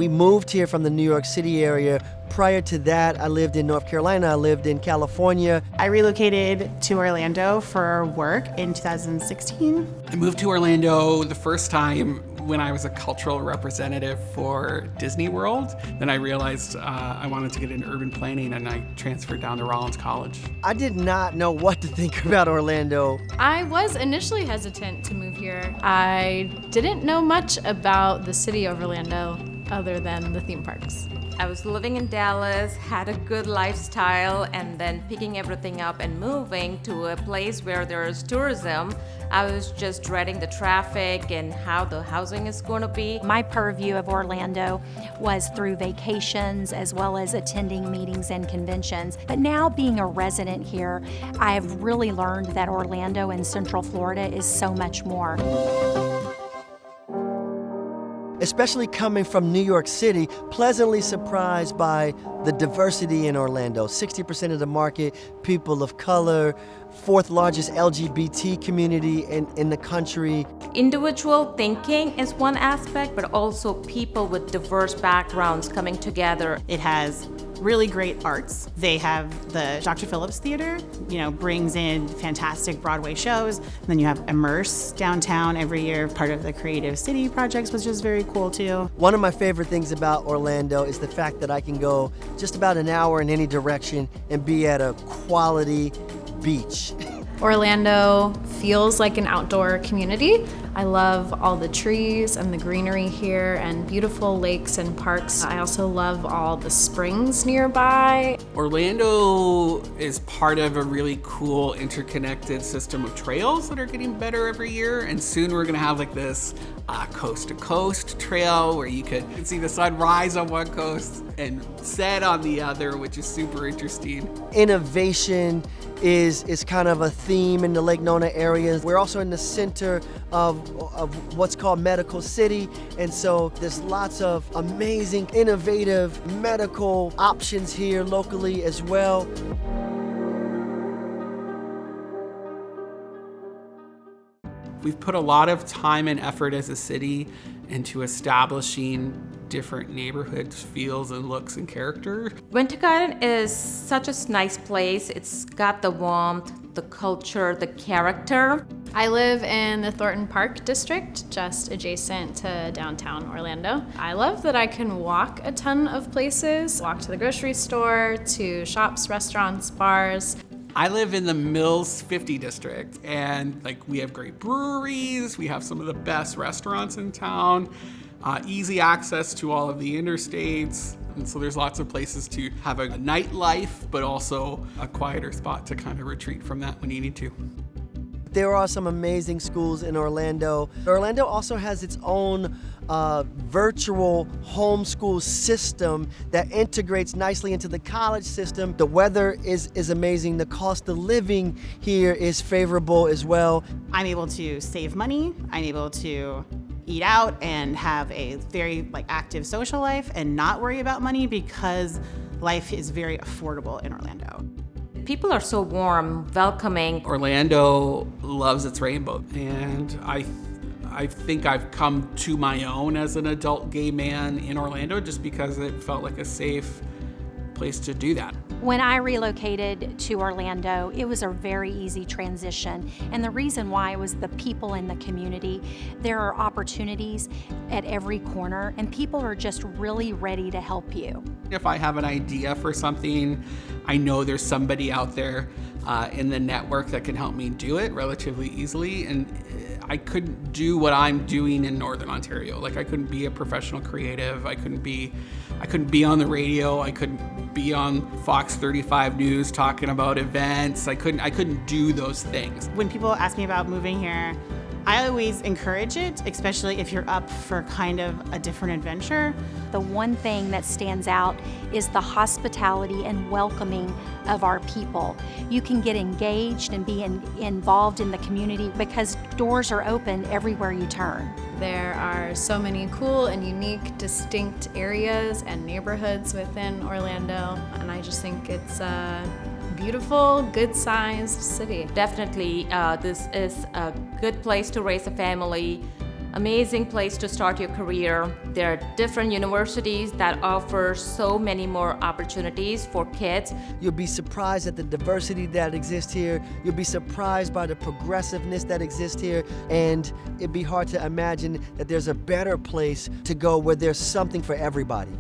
We moved here from the New York City area. Prior to that, I lived in North Carolina. I lived in California. I relocated to Orlando for work in 2016. I moved to Orlando the first time when I was a cultural representative for Disney World. Then I realized I wanted to get into urban planning, and I transferred down to Rollins College. I did not know what to think about Orlando. I was initially hesitant to move here. I didn't know much about the city of Orlando other than the theme parks. I was living in Dallas, had a good lifestyle, and then picking everything up and moving to a place where there's tourism. I was just dreading the traffic and how the housing is going to be. My purview of Orlando was through vacations as well as attending meetings and conventions. But now being a resident here, I have really learned that Orlando and Central Florida is so much more. Especially coming from New York City, pleasantly surprised by the diversity in Orlando. 60% of the market, people of color, fourth largest LGBT community in the country. Individual thinking is one aspect, but also people with diverse backgrounds coming together. It has really great arts. They have the Dr. Phillips Theater, brings in fantastic Broadway shows. And then you have Immerse downtown every year, part of the Creative City projects, which is very cool too. One of my favorite things about Orlando is the fact that I can go just about an hour in any direction and be at a quality beach. Orlando feels like an outdoor community. I love all the trees and the greenery here and beautiful lakes and parks. I also love all the springs nearby. Orlando is part of a really cool interconnected system of trails that are getting better every year, and soon we're gonna have like this coast-to-coast trail where you could see the sun rise on one coast and set on the other, which is super interesting. Innovation is kind of a theme in the Lake Nona area. We're also in the center of what's called Medical City, and so there's lots of amazing, innovative medical options here locally as well. We've put a lot of time and effort as a city into establishing different neighborhoods, feels and looks and character. Winter Garden is such a nice place. It's got the warmth, the culture, the character. I live in the Thornton Park district, just adjacent to downtown Orlando. I love that I can walk a ton of places, walk to the grocery store, to shops, restaurants, bars. I live in the Mills 50 district, and we have great breweries, we have some of the best restaurants in town, easy access to all of the interstates, and so there's lots of places to have a nightlife, but also a quieter spot to kind of retreat from that when you need to. There are some amazing schools in Orlando. Orlando also has its own virtual homeschool system that integrates nicely into the college system. The weather is amazing. The cost of living here is favorable as well. I'm able to save money. I'm able to eat out and have a very active social life and not worry about money because life is very affordable in Orlando. People are so warm, welcoming. Orlando loves its rainbow, and I think I've come to my own as an adult gay man in Orlando just because it felt like a safe place to do that. When I relocated to Orlando, it was a very easy transition. And the reason why was the people in the community. There are opportunities at every corner, and people are just really ready to help you. If I have an idea for something, I know there's somebody out there in the network that can help me do it relatively easily. And I couldn't do what I'm doing in Northern Ontario. I couldn't be a professional creative. I couldn't be on the radio. I couldn't be on Fox 35 News talking about events. I couldn't do those things. When people ask me about moving here, I always encourage it, especially if you're up for kind of a different adventure. The one thing that stands out is the hospitality and welcoming of our people. You can get engaged and be involved in the community because doors are open everywhere you turn. There are so many cool and unique, distinct areas and neighborhoods within Orlando, and I just think it's a beautiful, good-sized city. Definitely, this is a good place to raise a family, amazing place to start your career. There are different universities that offer so many more opportunities for kids. You'll be surprised at the diversity that exists here. You'll be surprised by the progressiveness that exists here. And it'd be hard to imagine that there's a better place to go where there's something for everybody.